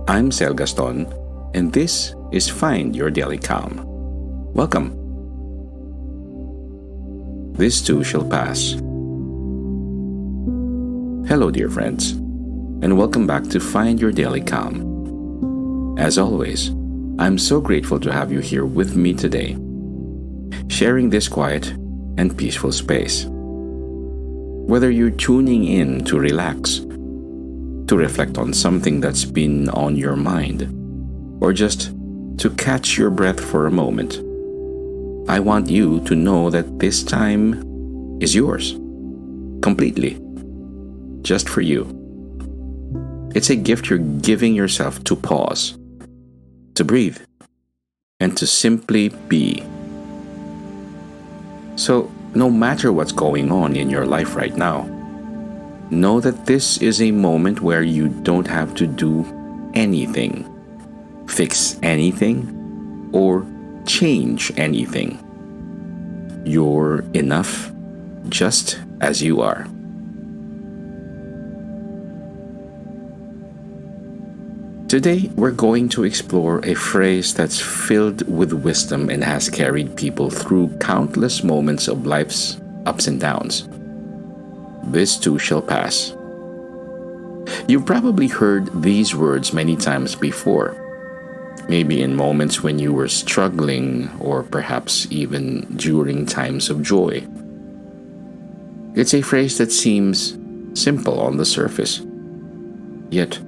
I'm Sel Gaston, and this is Find Your Daily Calm. Welcome. This too shall pass. Hello, dear friends, and welcome back to Find Your Daily Calm. As always, I'm so grateful to have you here with me today, sharing this quiet and peaceful space. Whether you're tuning in to relax, to reflect on something that's been on your mind, or just to catch your breath for a moment, I want you to know that this time is yours, completely, just for you. It's a gift you're giving yourself to pause, to breathe, and to simply be. So, no matter what's going on in your life right now, know that this is a moment where you don't have to do anything, fix anything, or change anything. You're enough just as you are. Today, we're going to explore a phrase that's filled with wisdom and has carried people through countless moments of life's ups and downs. This too shall pass. You've probably heard these words many times before, maybe in moments when you were struggling or perhaps even during times of joy. It's a phrase that seems simple on the surface, yet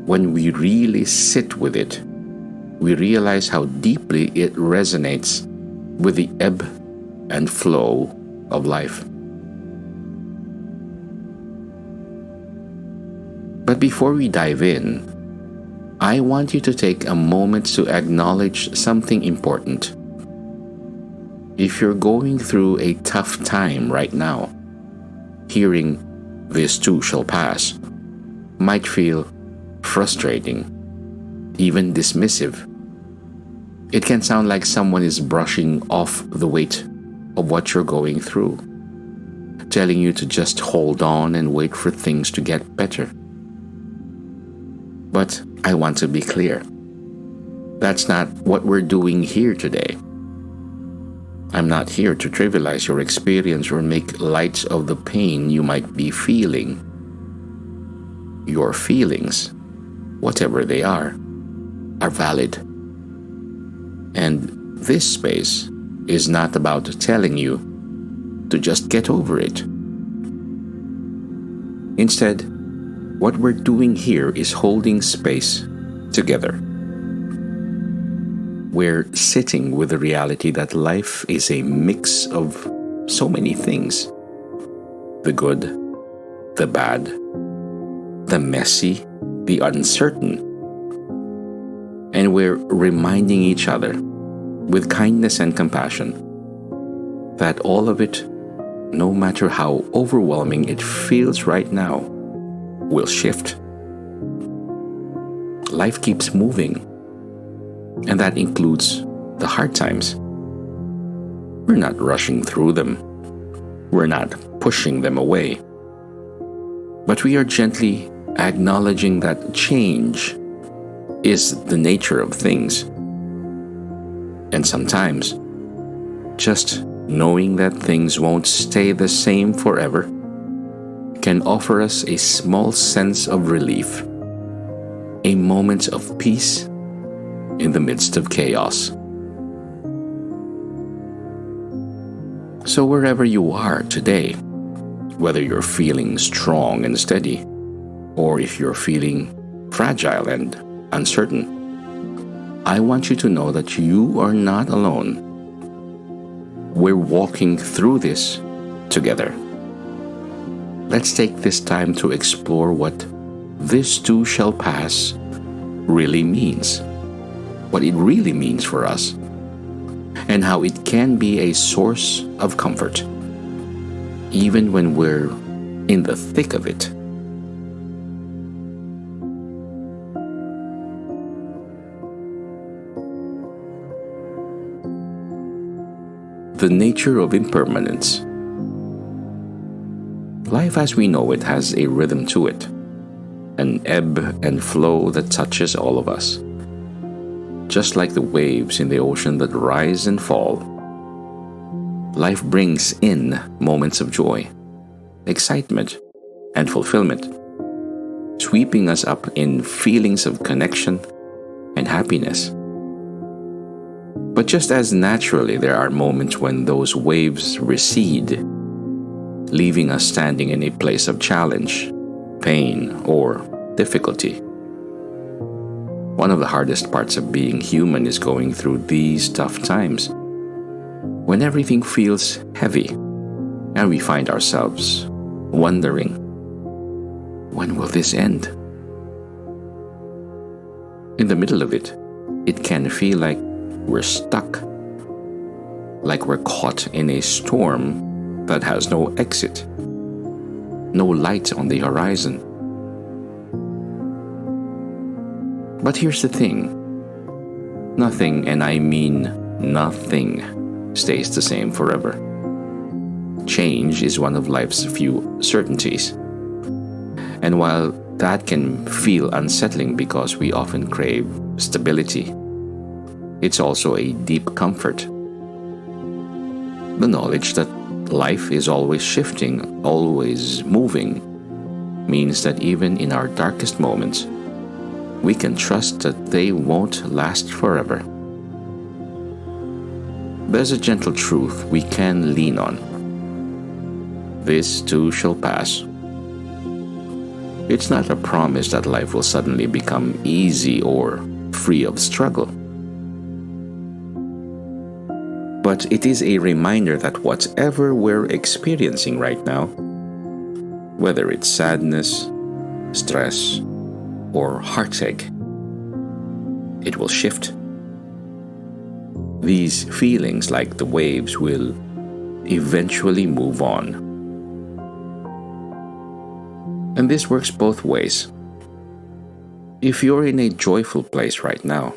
when we really sit with it, we realize how deeply it resonates with the ebb and flow of life. But before we dive in, I want you to take a moment to acknowledge something important. If you're going through a tough time right now, hearing "this too shall pass" might feel frustrating, even dismissive. It can sound like someone is brushing off the weight of what you're going through, telling you to just hold on and wait for things to get better. But I want to be clear. That's not what we're doing here today. I'm not here to trivialize your experience or make light of the pain you might be feeling. Your feelings, whatever they are valid. And this space is not about telling you to just get over it. Instead, what we're doing here is holding space together. We're sitting with the reality that life is a mix of so many things: the good, the bad, the messy, the uncertain. And we're reminding each other, with kindness and compassion, that all of it, no matter how overwhelming it feels right now, will shift. Life keeps moving, and that includes the hard times. We're not rushing through them. We're not pushing them away. But we are gently acknowledging that change is the nature of things. And sometimes, just knowing that things won't stay the same forever can offer us a small sense of relief, a moment of peace in the midst of chaos. So wherever you are today, whether you're feeling strong and steady, or if you're feeling fragile and uncertain, I want you to know that you are not alone. We're walking through this together. Let's take this time to explore what "this too shall pass" really means, what it really means for us, and how it can be a source of comfort, even when we're in the thick of it. The nature of impermanence. Life as we know it has a rhythm to it. an ebb and flow that touches all of us. Just like the waves in the ocean that rise and fall, life brings in moments of joy, excitement, and fulfillment, sweeping us up in feelings of connection and happiness. But just as naturally, there are moments when those waves recede, leaving us standing in a place of challenge, pain, or difficulty. One of the hardest parts of being human is going through these tough times, when everything feels heavy and we find ourselves wondering, when will this end? In the middle of it, it can feel like we're stuck, like we're caught in a storm that has no exit, no light on the horizon. But here's the thing, nothing, and I mean nothing, stays the same forever. Change is one of life's few certainties. And while that can feel unsettling because we often crave stability, it's also a deep comfort. The knowledge that life is always shifting, always moving, means that even in our darkest moments, we can trust that they won't last forever. There's a gentle truth we can lean on. This too shall pass. It's not a promise that life will suddenly become easy or free of struggle. But it is a reminder that whatever we're experiencing right now, whether it's sadness, stress, or heartache, it will shift. These feelings, like the waves, will eventually move on. And this works both ways. If you're in a joyful place right now,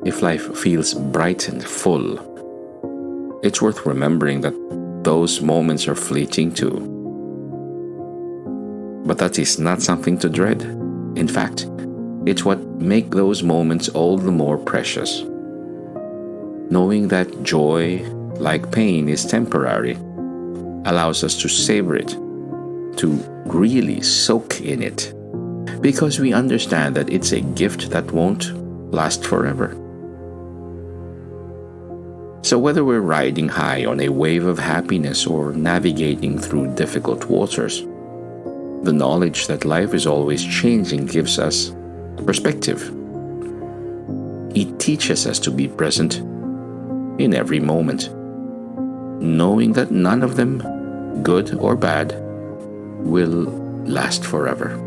if life feels bright and full, it's worth remembering that those moments are fleeting too. But that is not something to dread. In fact, it's what makes those moments all the more precious. Knowing that joy, like pain, is temporary, allows us to savor it, to really soak in it, because we understand that it's a gift that won't last forever. So whether we're riding high on a wave of happiness or navigating through difficult waters, the knowledge that life is always changing gives us perspective. It teaches us to be present in every moment, knowing that none of them, good or bad, will last forever.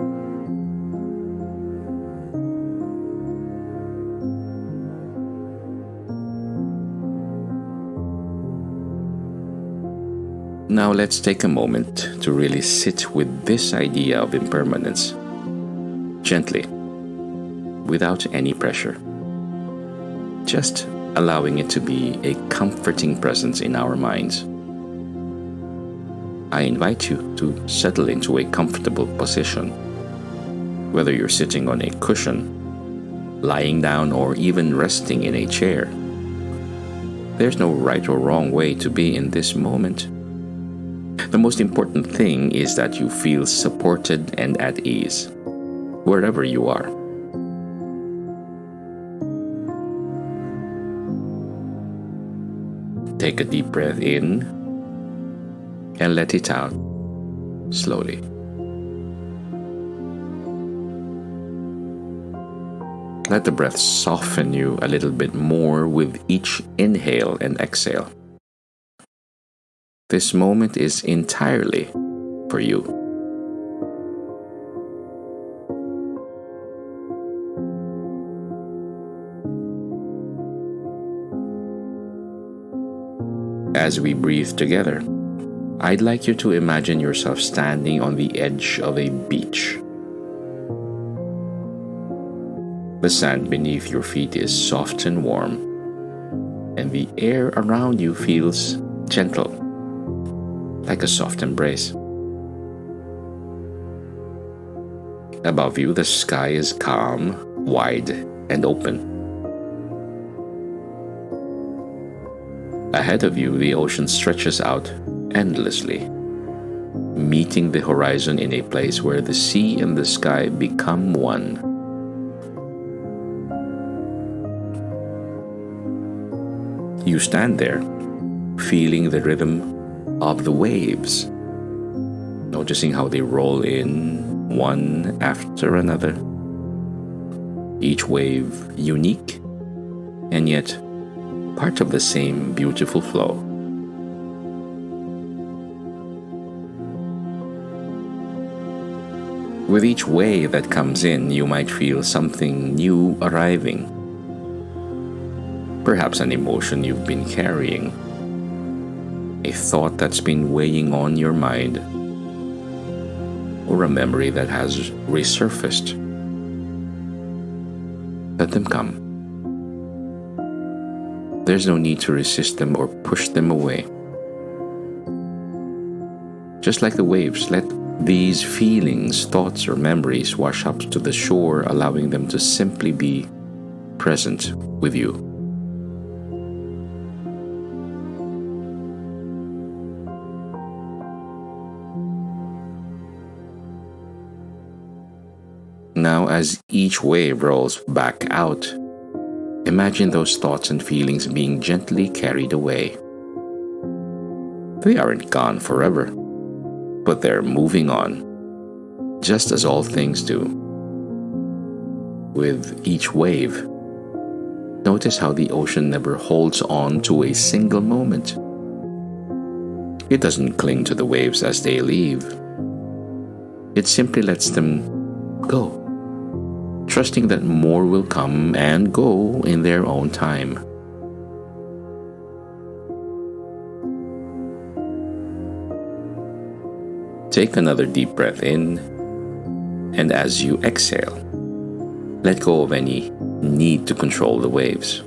Now let's take a moment to really sit with this idea of impermanence, gently, without any pressure, just allowing it to be a comforting presence in our minds. I invite you to settle into a comfortable position, whether you're sitting on a cushion, lying down, or even resting in a chair. There's no right or wrong way to be in this moment. The most important thing is that you feel supported and at ease, wherever you are. Take a deep breath in and let it out slowly. Let the breath soften you a little bit more with each inhale and exhale. This moment is entirely for you. As we breathe together, I'd like you to imagine yourself standing on the edge of a beach. The sand beneath your feet is soft and warm, and the air around you feels gentle, like a soft embrace. Above you, the sky is calm, wide, and open. Ahead of you, the ocean stretches out endlessly, meeting the horizon in a place where the sea and the sky become one. You stand there, feeling the rhythm of the waves, noticing how they roll in one after another, each wave unique and yet part of the same beautiful flow. With each wave that comes in, you might feel something new arriving. Perhaps an emotion you've been carrying, a thought that's been weighing on your mind, or a memory that has resurfaced. Let them come. There's no need to resist them or push them away. Just like the waves, let these feelings, thoughts, or memories wash up to the shore, allowing them to simply be present with you. Now, as each wave rolls back out, imagine those thoughts and feelings being gently carried away. They aren't gone forever, but they're moving on, just as all things do. With each wave, notice how the ocean never holds on to a single moment. It doesn't cling to the waves as they leave. It simply lets them go, trusting that more will come and go in their own time. Take another deep breath in, and as you exhale, let go of any need to control the waves.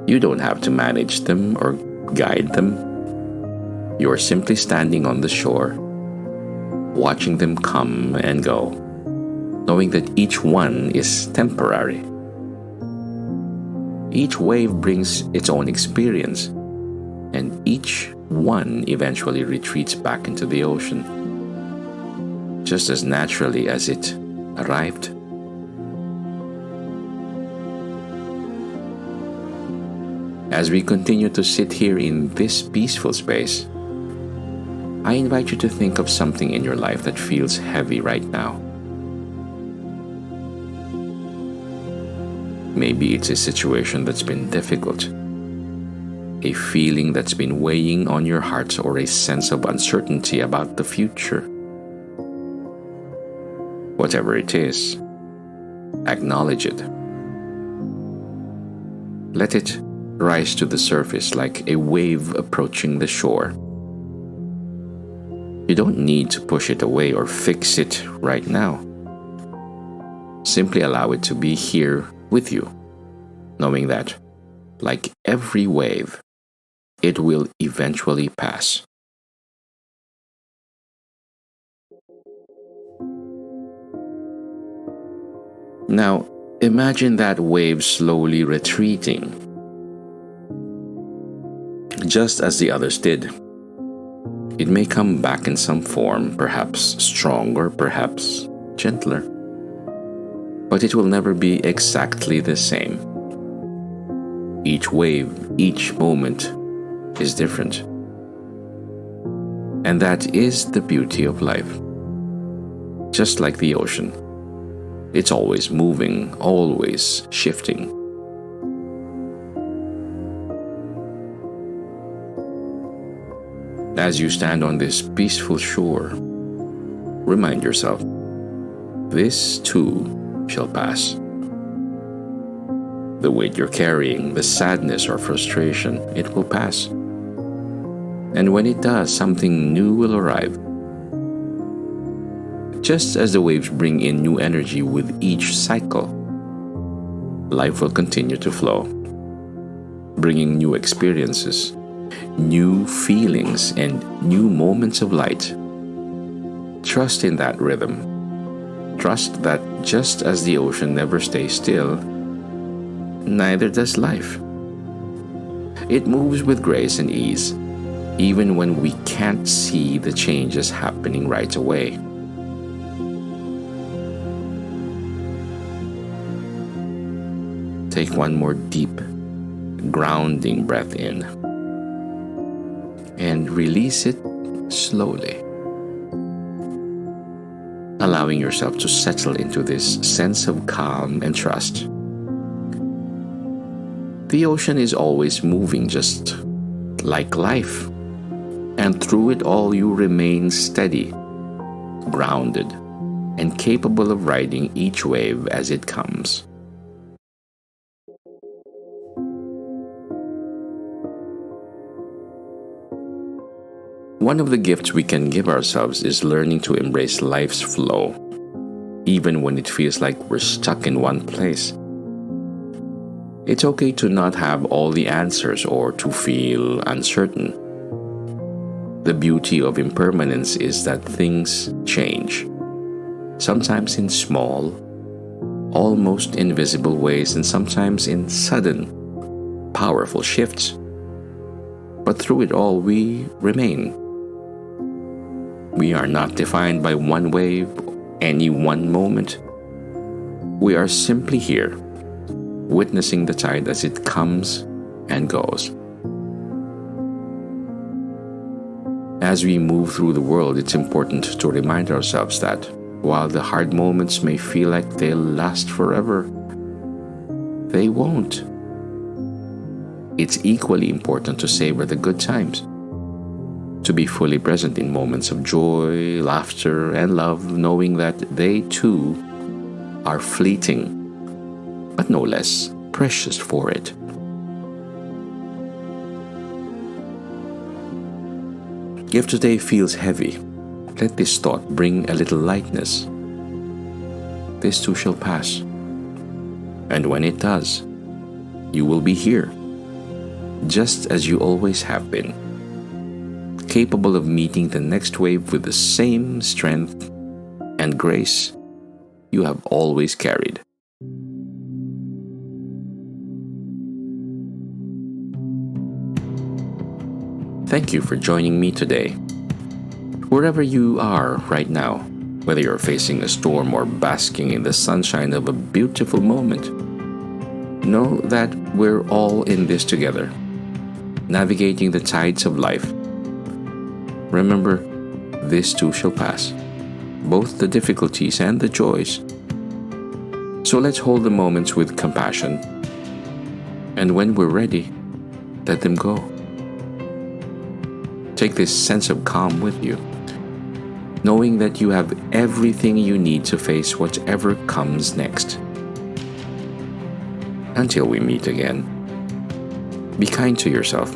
You don't have to manage them or guide them. You're simply standing on the shore, watching them come and go, knowing that each one is temporary. Each wave brings its own experience, and each one eventually retreats back into the ocean, just as naturally as it arrived. As we continue to sit here in this peaceful space, I invite you to think of something in your life that feels heavy right now. Maybe it's a situation that's been difficult, a feeling that's been weighing on your heart, or a sense of uncertainty about the future. Whatever it is, acknowledge it. Let it rise to the surface like a wave approaching the shore. You don't need to push it away or fix it right now. Simply allow it to be here with you, knowing that, like every wave, it will eventually pass. Now, imagine that wave slowly retreating, just as the others did. It may come back in some form, perhaps stronger, perhaps gentler, but it will never be exactly the same. Each wave, each moment is different. And that is the beauty of life. Just like the ocean, it's always moving, always shifting. As you stand on this peaceful shore, remind yourself, this too shall pass. The weight you're carrying, the sadness or frustration, it will pass. And when it does, something new will arrive. Just as the waves bring in new energy with each cycle, life will continue to flow, bringing new experiences, new feelings, and new moments of light. Trust in that rhythm. Trust that just as the ocean never stays still, neither does life. It moves with grace and ease, even when we can't see the changes happening right away. Take one more deep, grounding breath in and release it slowly, allowing yourself to settle into this sense of calm and trust. The ocean is always moving, just like life, and through it all you remain steady, grounded, and capable of riding each wave as it comes. One of the gifts we can give ourselves is learning to embrace life's flow, even when it feels like we're stuck in one place. It's okay to not have all the answers or to feel uncertain. The beauty of impermanence is that things change, sometimes in small, almost invisible ways, and sometimes in sudden, powerful shifts. But through it all, we remain. We are not defined by one wave, any one moment. We are simply here, witnessing the tide as it comes and goes. As we move through the world, it's important to remind ourselves that while the hard moments may feel like they'll last forever, they won't. It's equally important to savor the good times, to be fully present in moments of joy, laughter, and love, knowing that they too are fleeting, but no less precious for it. If today feels heavy, let this thought bring a little lightness. This too shall pass. And when it does, you will be here, just as you always have been, capable of meeting the next wave with the same strength and grace you have always carried. Thank you for joining me today. Wherever you are right now, whether you're facing a storm or basking in the sunshine of a beautiful moment, know that we're all in this together, navigating the tides of life. Remember, this too shall pass, both the difficulties and the joys. So let's hold the moments with compassion, and when we're ready, let them go. Take this sense of calm with you, knowing that you have everything you need to face whatever comes next. Until we meet again, be kind to yourself,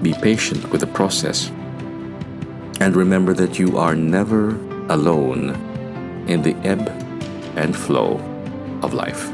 be patient with the process, and remember that you are never alone in the ebb and flow of life.